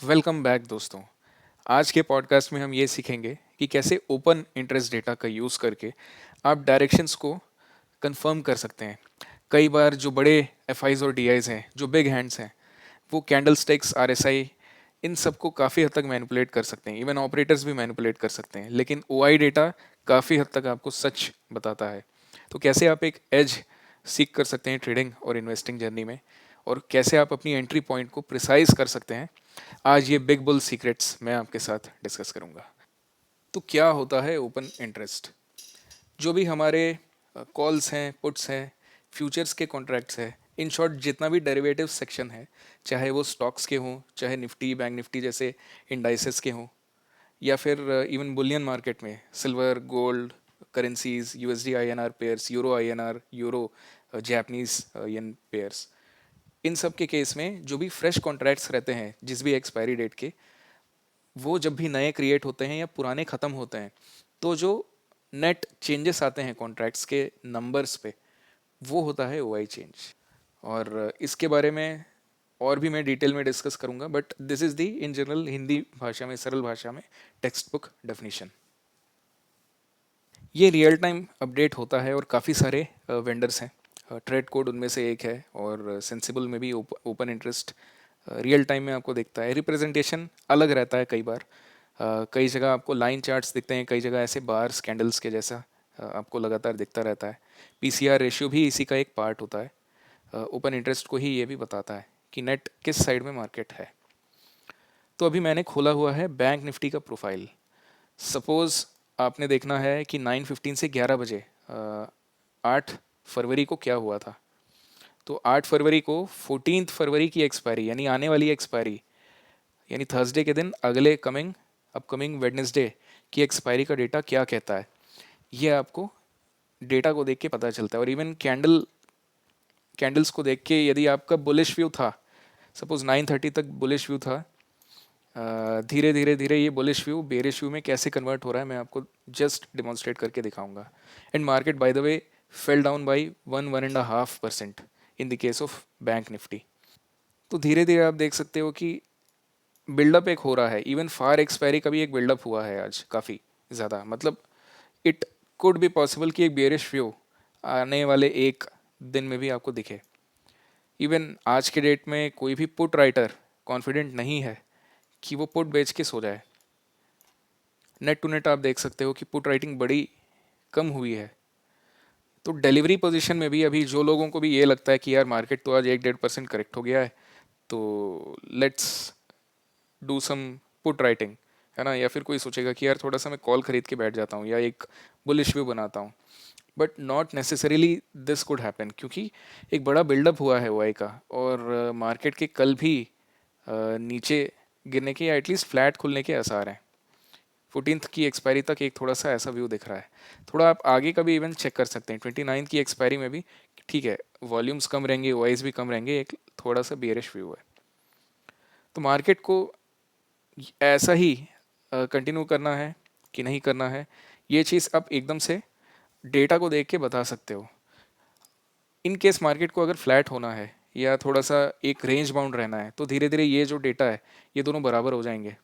Welcome back दोस्तों। आज के पॉडकास्ट में हम ये सीखेंगे कि कैसे ओपन इंटरेस्ट डेटा का यूज़ करके आप डायरेक्शंस को कंफर्म कर सकते हैं। कई बार जो बड़े एफ और डी हैं, जो बिग हैंड्स हैं, वो कैंडल स्टिक्स, RSI, इन सबको काफ़ी हद तक मैनिपुलेट कर सकते हैं। इवन ऑपरेटर्स भी मैनिपुलेट कर सकते हैं, लेकिन OI डेटा काफ़ी हद तक आपको सच बताता है। तो कैसे आप एक एज सीख कर सकते हैं ट्रेडिंग और इन्वेस्टिंग जर्नी में, और कैसे आप अपनी एंट्री पॉइंट को प्रिसाइज कर सकते हैं, आज ये बिग बुल सीक्रेट्स मैं आपके साथ डिस्कस करूंगा। तो क्या होता है ओपन इंटरेस्ट? जो भी हमारे कॉल्स हैं, पुट्स हैं, फ्यूचर्स के कॉन्ट्रैक्ट्स हैं, इन शॉर्ट जितना भी डेरिवेटिव सेक्शन है, चाहे वो स्टॉक्स के हों, चाहे निफ्टी बैंक निफ्टी जैसे इंडाइसेस के हों, या फिर इवन बुलियन मार्केट में silver, gold, currencies, USD INR pairs, euro INR, euro Japanese yen pairs, इन सब के केस में जो भी फ्रेश कॉन्ट्रैक्ट्स रहते हैं जिस भी एक्सपायरी डेट के, वो जब भी नए क्रिएट होते हैं या पुराने ख़त्म होते हैं, तो जो नेट चेंजेस आते हैं कॉन्ट्रैक्ट्स के नंबर्स पे, वो होता है OI चेंज। और इसके बारे में और भी मैं डिटेल में डिस्कस करूंगा, but this is the in general Hindi भाषा में, सरल भाषा में, टेक्स्ट बुक डेफिनेशन। ये रियल टाइम अपडेट होता है और काफ़ी सारे वेंडर्स हैं। ट्रेड कोड उनमें से एक है, और सेंसिबल में भी ओपन इंटरेस्ट रियल टाइम में आपको दिखता है। रिप्रेजेंटेशन अलग रहता है कई बार। कई जगह आपको लाइन चार्ट्स दिखते हैं, कई जगह ऐसे बार्स कैंडल्स के जैसा आपको लगातार दिखता रहता है। PCR रेशियो भी इसी का एक पार्ट होता है। ओपन इंटरेस्ट को ही ये भी बताता है कि नेट किस साइड में मार्केट है। तो अभी मैंने खोला हुआ है बैंक निफ्टी का प्रोफाइल। सपोज़ आपने देखना है कि 9:15 से 11 बजे 8 फरवरी को क्या हुआ था। तो 8 फरवरी को 14 फरवरी की एक्सपायरी, यानी आने वाली एक्सपायरी, यानी थर्सडे के दिन अगले अपकमिंग वेडनेसडे की एक्सपायरी का डेटा क्या कहता है, ये आपको डेटा को देख के पता चलता है। और इवन कैंडल्स को देख के यदि आपका बुलिश व्यू था, सपोज 9:30 तक बुलिश व्यू था, धीरे धीरे धीरे ये बुलिश व्यू बेरिश व्यू में कैसे कन्वर्ट हो रहा है, मैं आपको जस्ट डिमॉन्स्ट्रेट करके दिखाऊंगा। And market by the way fell down by 1.5% in the case of bank Nifty. तो धीरे धीरे आप देख सकते हो कि बिल्डअप एक हो रहा है। इवन फार एक्सपायरी का भी एक बिल्डअप हुआ है आज काफ़ी ज़्यादा। मतलब इट कुड बी पॉसिबल कि एक बेरिश व्यू आने वाले एक दिन में भी आपको दिखे। इवन आज के डेट में कोई भी पुट राइटर कॉन्फिडेंट नहीं है कि वो पुट बेच के सो जाए। नेट टू नेट आप देख सकते हो कि पुट राइटिंग बड़ी कम हुई है। तो डिलीवरी पोजीशन में भी अभी जो लोगों को भी ये लगता है कि यार मार्केट तो आज 1-1.5% करेक्ट हो गया है, तो let's do some put writing, है ना। या फिर कोई सोचेगा कि यार थोड़ा सा मैं कॉल खरीद के बैठ जाता हूँ या एक बुलिश व्यू बनाता हूँ। But not necessarily this could happen, क्योंकि एक बड़ा बिल्डअप हुआ है OI का, और मार्केट के कल भी नीचे गिरने के या एटलीस्ट फ्लैट खुलने के आसार हैं। 14th की एक्सपायरी तक एक थोड़ा सा ऐसा व्यू दिख रहा है। थोड़ा आप आगे का भी इवेंट चेक कर सकते हैं। 29th की एक्सपायरी में भी ठीक है, वॉल्यूम्स कम रहेंगे, OIs भी कम रहेंगे, एक थोड़ा सा बियरिश व्यू है। तो मार्केट को ऐसा ही कंटिन्यू करना है कि नहीं करना है, ये चीज़ आप एकदम से डेटा को देख के बता सकते हो। इन केस मार्केट को अगर फ्लैट होना है या थोड़ा सा एक रेंज बाउंड रहना है, तो धीरे धीरे ये जो डेटा है ये दोनों बराबर हो जाएंगे।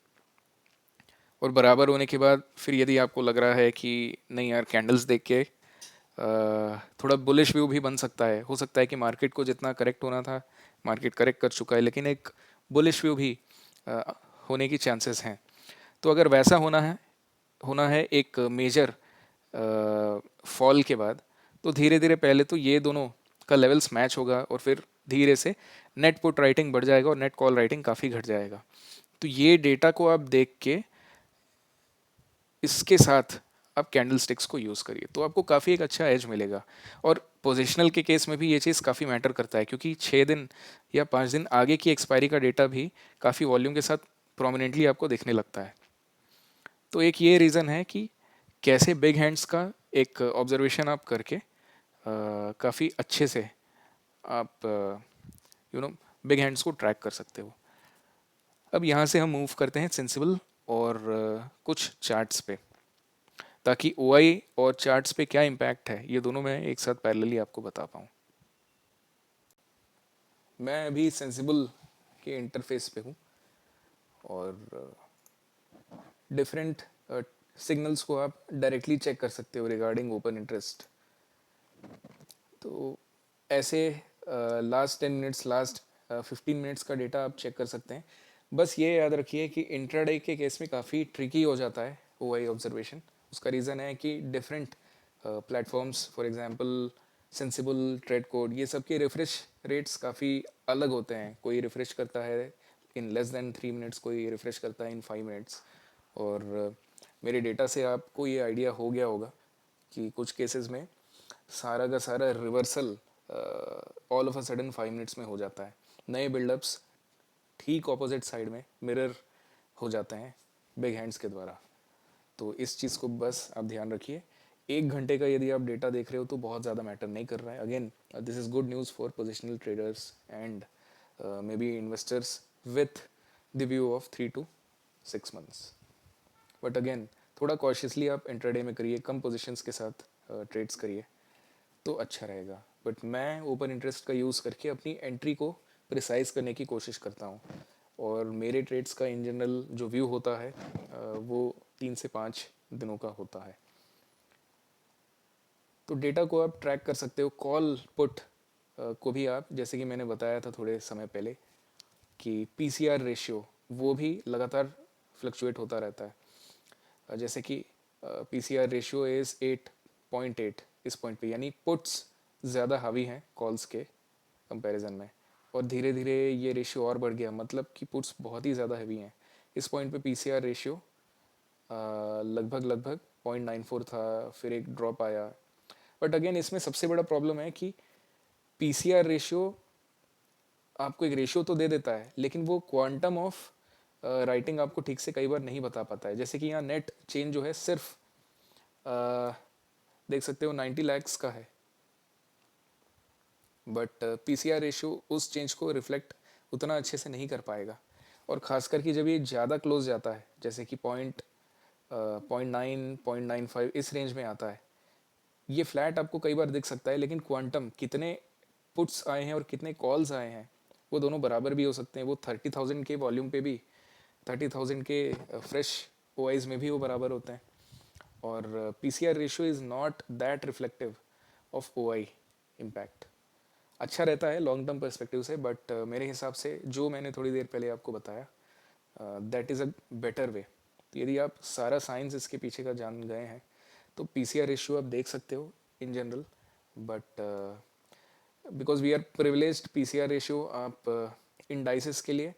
और बराबर होने के बाद फिर यदि आपको लग रहा है कि नहीं यार, कैंडल्स देख के थोड़ा बुलिश व्यू भी बन सकता है, हो सकता है कि मार्केट को जितना करेक्ट होना था मार्केट करेक्ट कर चुका है, लेकिन एक बुलिश व्यू भी अ, होने की चांसेस हैं। तो अगर वैसा होना है एक मेजर फॉल के बाद, तो धीरे धीरे पहले तो ये दोनों का लेवल्स मैच होगा, और फिर धीरे से नेट पुट राइटिंग बढ़ जाएगा और नेट कॉल राइटिंग काफ़ी घट जाएगा। तो ये डेटा को आप देख के इसके साथ आप कैंडल स्टिक्स को यूज़ करिए, तो आपको काफ़ी एक अच्छा एज मिलेगा। और पोजिशनल के केस में भी ये चीज़ काफ़ी मैटर करता है, क्योंकि 6 दिन या 5 दिन आगे की एक्सपायरी का डेटा भी काफ़ी वॉल्यूम के साथ प्रोमिनेंटली आपको दिखने लगता है। तो एक ये रीज़न है कि कैसे बिग हैंड्स का एक ऑब्जर्वेशन आप करके काफ़ी अच्छे से आप बिग हैंड्स को ट्रैक कर सकते हो। अब यहाँ से हम मूव करते हैं सेंसिबल और कुछ चार्ट्स पे, ताकि OI और चार्ट्स पे क्या इम्पैक्ट है ये दोनों मैं एक साथ पैरेलली आपको बता पाऊँ। मैं अभी सेंसिबल के इंटरफेस पे हूँ, और डिफरेंट सिग्नल्स को आप डायरेक्टली चेक कर सकते हो रिगार्डिंग ओपन इंटरेस्ट। तो ऐसे लास्ट 10 मिनट्स, लास्ट 15 मिनट्स का डेटा आप चेक कर सकते हैं। बस ये याद रखिए कि इंट्राडे के केस में काफ़ी ट्रिकी हो जाता है ओआई ऑब्जर्वेशन। उसका रीज़न है कि different platforms, for example sensible, trade code, ये सब के रिफ्रेश रेट्स काफ़ी अलग होते हैं। कोई रिफ्रेश करता है इन लेस देन 3 मिनट्स, कोई रिफ्रेश करता है इन 5 मिनट्स। और मेरे डेटा से आपको ये आइडिया हो गया होगा कि कुछ केसेस में सारा का सारा reversal all of a sudden 5 minutes में हो जाता है। नए बिल्डअप्स ठीक ऑपोजिट साइड में मिरर हो जाते हैं बिग हैंड्स के द्वारा। तो इस चीज़ को बस आप ध्यान रखिए। 1 घंटे का यदि आप डेटा देख रहे हो तो बहुत ज़्यादा मैटर नहीं कर रहा है। Again this is good news for positional traders and may be investors with the view of 3 to 6 months। But again थोड़ा कॉशियसली आप इंट्राडे में करिए, कम पोजिशंस के साथ ट्रेड्स करिए तो अच्छा रहेगा। बट मैं ओपन इंटरेस्ट का यूज़ करके अपनी एंट्री को प्रिसाइज करने की कोशिश करता हूँ। और मेरे ट्रेड्स का इन जनरल जो व्यू होता है वो 3 से 5 दिनों का होता है। तो डेटा को आप ट्रैक कर सकते हो। कॉल पुट को भी आप, जैसे कि मैंने बताया था थोड़े समय पहले, कि पीसीआर रेशियो वो भी लगातार फ्लक्चुएट होता रहता है। जैसे कि पीसीआर रेशियो इज़ 8.8 इस पॉइंट पे, यानी पुट्स ज़्यादा हावी हैं कॉल्स के कंपैरिजन में। और धीरे धीरे ये रेशियो और बढ़ गया, मतलब कि पुट्स बहुत ही ज़्यादा हैवी हैं। इस पॉइंट पे पीसीआर रेशियो लगभग लगभग 0.94 था, फिर एक ड्रॉप आया। बट अगेन इसमें सबसे बड़ा प्रॉब्लम है कि पीसीआर रेशियो आपको एक रेशियो तो दे देता है, लेकिन वो क्वांटम ऑफ राइटिंग आपको ठीक से कई बार नहीं बता पाता है। जैसे कि यहाँ नेट चेंज जो है सिर्फ देख सकते हो 90 लैक्स का है, बट पीसीआर रेशियो उस चेंज को रिफ्लेक्ट उतना अच्छे से नहीं कर पाएगा। और ख़ासकर कि जब ये ज़्यादा क्लोज जाता है, जैसे कि 0.9 0.95 इस रेंज में आता है, ये फ्लैट आपको कई बार दिख सकता है, लेकिन क्वांटम कितने पुट्स आए हैं और कितने कॉल्स आए हैं वो दोनों बराबर भी हो सकते हैं। वो 30,000 के वॉल्यूम पे भी, 30,000 के फ्रेश ओआईज में भी वो बराबर होते हैं। और PCR ratio is not that reflective of OI impact. अच्छा रहता है लॉन्ग टर्म पर्सपेक्टिव से, बट मेरे हिसाब से जो मैंने थोड़ी देर पहले आपको बताया, that is a better way. तो यदि आप सारा साइंस इसके पीछे का जान गए हैं तो पीसीआर रेशियो आप देख सकते हो in general. But because we are privileged, PCR ratio आप इंडाइसिस के लिए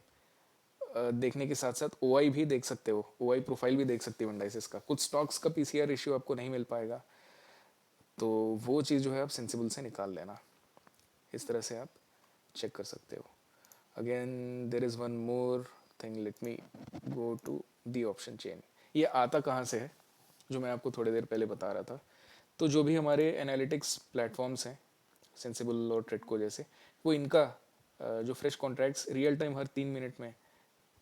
देखने के साथ साथ ओआई भी देख सकते हो, ओआई प्रोफाइल भी देख सकते हो इंडाइसिस का। कुछ स्टॉक्स का पीसीआर रेशियो आपको नहीं मिल पाएगा, तो वो चीज़ जो है आप सेंसिबल से निकाल लेना। इस तरह से आप चेक कर सकते हो। Again there is one more thing, let me go to the option chain. ये आता कहाँ से है, जो मैं आपको थोड़ी देर पहले बता रहा था। तो जो भी हमारे एनालिटिक्स प्लेटफॉर्म्स हैं, सेंसिबल और ट्रेडको जैसे, वो इनका जो फ्रेश कॉन्ट्रैक्ट्स रियल टाइम हर 3 मिनट में,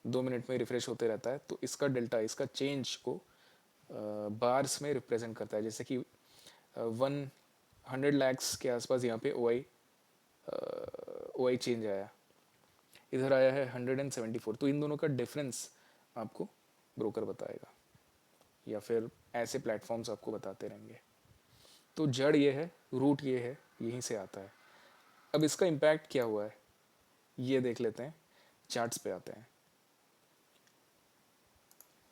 2 मिनट में रिफ्रेश होते रहता है, तो इसका डेल्टा, इसका चेंज को बार्स में रिप्रेजेंट करता है। जैसे कि 100 लैक्स के आसपास यहाँ पे ओ आई चेंज आया, इधर आया है 174। तो इन दोनों का डिफरेंस आपको ब्रोकर बताएगा, या फिर ऐसे प्लेटफॉर्म्स आपको बताते रहेंगे। तो जड़ ये है, रूट ये है, यहीं से आता है। अब इसका इम्पैक्ट क्या हुआ है ये देख लेते हैं, चार्ट्स पे आते हैं।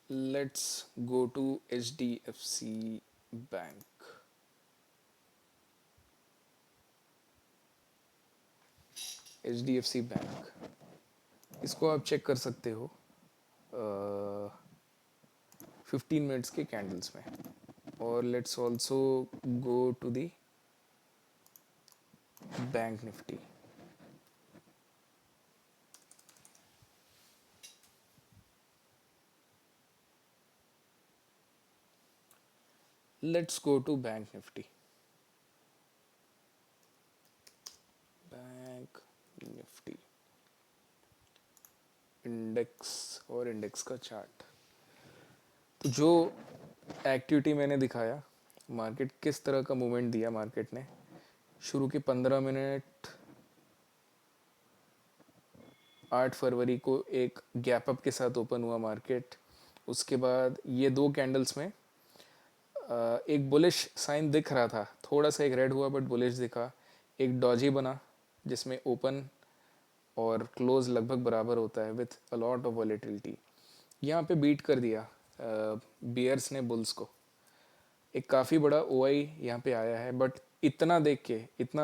Let's go to H D F C bank. H D F C bank, इसको आप चेक कर सकते हो 15 मिनट्स के कैंडल्स में। और let's also go to the bank Nifty. Let's go to bank Nifty. Bank Nifty index और इंडेक्स का चार्ट। तो जो एक्टिविटी मैंने दिखाया, मार्केट किस तरह का मूवमेंट दिया मार्केट ने, शुरू के 15 मिनट 8 फरवरी को एक गैप अप के साथ ओपन हुआ मार्केट। उसके बाद ये दो कैंडल्स में एक बुलिश साइन दिख रहा था, थोड़ा सा एक रेड हुआ बट बुलिश दिखा। एक डॉजी बना जिसमें ओपन और क्लोज लगभग बराबर होता है with a lot of volatility. यहाँ पे बीट कर दिया बियर्स ने बुल्स को। एक काफ़ी बड़ा ओ आई यहाँ पे आया है, बट इतना देख के, इतना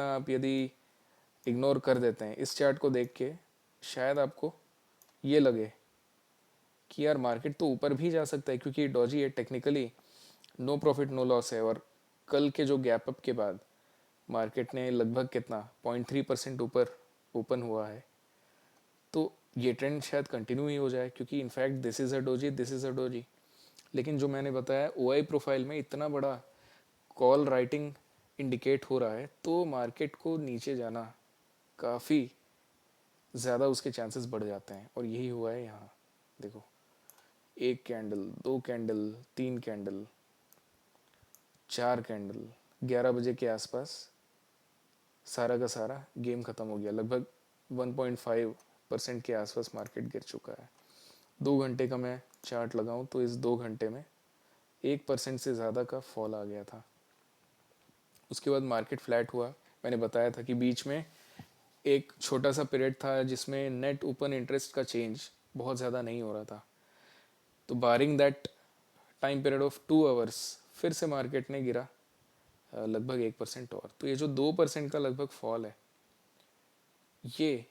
आप यदि इग्नोर कर देते हैं इस चार्ट को देख के, शायद आपको ये लगे कि यार मार्केट तो ऊपर भी जा सकता है, क्योंकि डॉजी है technically, no profit no loss है। और कल के जो गैप अप के बाद मार्केट ने लगभग कितना 0.3% ऊपर ओपन हुआ है। तो ये ट्रेंड शायद कंटिन्यू ही हो जाए, क्योंकि in fact this is a doji, this is a doji. लेकिन जो मैंने बताया ओ आई प्रोफाइल में इतना बड़ा कॉल राइटिंग इंडिकेट हो रहा है, तो मार्केट को नीचे जाना काफ़ी ज़्यादा उसके चांसेस बढ़ जाते हैं। और यही हुआ है यहाँ। देखो, एक कैंडल, दो कैंडल, तीन कैंडल, चार कैंडल, 11 बजे के आसपास सारा का सारा गेम ख़त्म हो गया। लगभग 1.5% के आसपास मार्केट गिर चुका है। 2 घंटे का मैं चार्ट लगाऊं तो इस 2 घंटे में 1% से ज़्यादा का फॉल आ गया था। उसके बाद मार्केट फ्लैट हुआ। मैंने बताया था कि बीच में एक छोटा सा पीरियड था जिसमें नेट ओपन इंटरेस्ट का चेंज बहुत ज़्यादा नहीं हो रहा था। तो barring that time period of 2 hours फिर से मार्केट ने गिरा लगभग 1% और। तो ये जो 2% का लगभग फॉल है, ये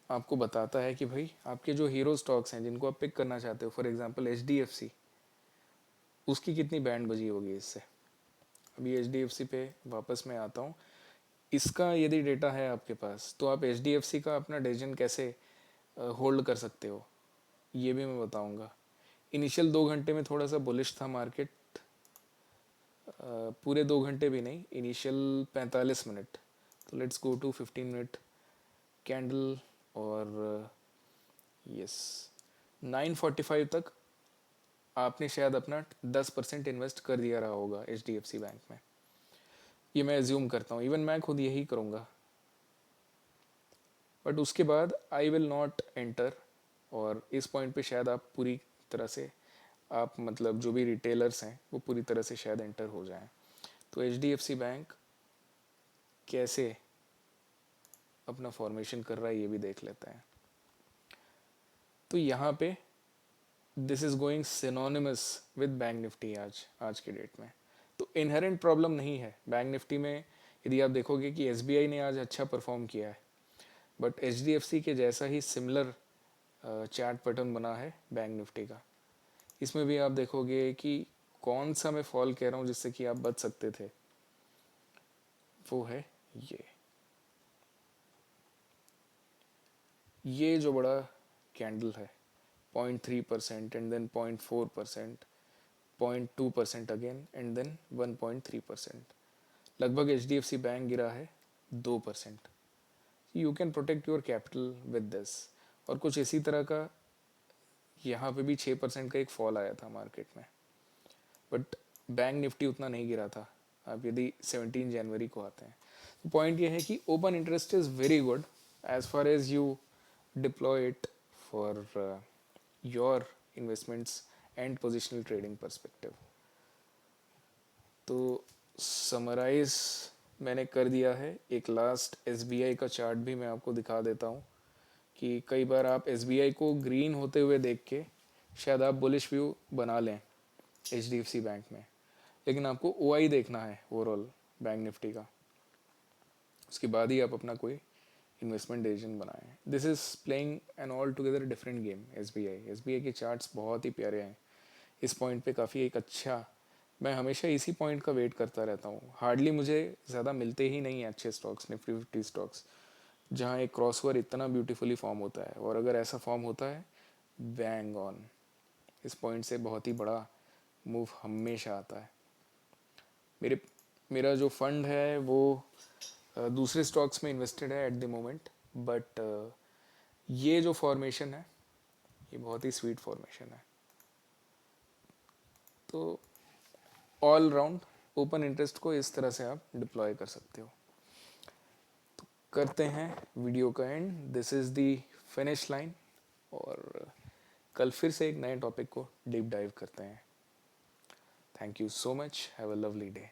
आपको बताता है कि भाई आपके जो हीरो स्टॉक्स हैं जिनको आप पिक करना चाहते हो, for example H D F C, उसकी कितनी बैंड बजी होगी इससे। अभी एच डी एफ सी पे वापस मैं आता हूँ। इसका यदि डेटा है आपके पास तो आप एच डी एफ सी का अपना डिसीजन कैसे होल्ड कर सकते हो, ये भी मैं बताऊँगा। इनिशियल 2 घंटे में थोड़ा सा बुलिश था मार्केट, पूरे 2 घंटे भी नहीं, इनिशियल 45 मिनट। तो let's go to 15 minute candle. और यस, 9:45 तक आपने शायद अपना 10% इन्वेस्ट कर दिया रहा होगा H D F C bank में। ये मैं एज्यूम करता हूँ, इवन मैं खुद यही करूँगा। बट उसके बाद आई विल नॉट एंटर। और इस पॉइंट पे शायद आप पूरी तरह से, आप मतलब जो भी रिटेलर्स हैं वो पूरी तरह से शायद एंटर हो जाएं। तो H D F C bank कैसे अपना फॉर्मेशन कर रहा है ये भी देख लेते हैं। तो यहाँ पे this is going synonymous with bank Nifty आज के डेट में। तो इनहेरेंट प्रॉब्लम नहीं है बैंक निफ्टी में। यदि आप देखोगे कि एस बी आई ने आज अच्छा परफॉर्म किया है, but H D F C के जैसा ही सिमिलर चार्ट पैटर्न बना है बैंक निफ्टी का। इसमें भी आप देखोगे कि कौन सा मैं फॉल कह रहा हूँ जिससे कि आप बच सकते थे, वो है ये जो बड़ा कैंडल है, 0.3% and then 0.4%, 0.2% again and then 1.3%। लगभग H D F C bank गिरा है 2%। You can protect your capital with this. और कुछ इसी तरह का यहाँ पे भी 6% का एक फॉल आया था मार्केट में, बट बैंक निफ्टी उतना नहीं गिरा था। आप यदि 17 जनवरी को आते हैं तो पॉइंट ये है कि open interest is very good as far as you deploy it for your investments and positional trading perspective. तो समराइज मैंने कर दिया है। एक लास्ट एस बी आई का चार्ट भी मैं आपको दिखा देता हूँ कि कई बार आप एस बी आई को ग्रीन होते हुए देख के शायद आप बुलिश व्यू बना लें H D F C bank में, लेकिन आपको ओ आई देखना है ओवरऑल बैंक निफ्टी का, उसके बाद ही आप अपना कोई इन्वेस्टमेंट डिसीजन बनाएं। This is playing an altogether different game. S B I के चार्ट्स बहुत ही प्यारे हैं। इस पॉइंट पे काफ़ी एक अच्छा, मैं हमेशा इसी पॉइंट का वेट करता रहता हूँ। हार्डली मुझे ज़्यादा मिलते ही नहीं हैं अच्छे स्टॉक्स, निफ्टी 50 स्टॉक्स, जहाँ एक क्रॉसओवर इतना ब्यूटीफुली फॉर्म होता है। और अगर ऐसा फॉर्म होता है, बैंग ऑन, इस पॉइंट से बहुत ही बड़ा मूव हमेशा आता है। मेरे मेरा जो फंड है वो दूसरे स्टॉक्स में इन्वेस्टेड है एट द मोमेंट, बट ये जो फॉर्मेशन है ये बहुत ही स्वीट फॉर्मेशन है। तो ऑल राउंड ओपन इंटरेस्ट को इस तरह से आप डिप्लॉय कर सकते हो। करते हैं वीडियो का and. This is the finish line, और कल फिर से एक नए टॉपिक को डीप डाइव करते हैं। Thank you so much, have a lovely day.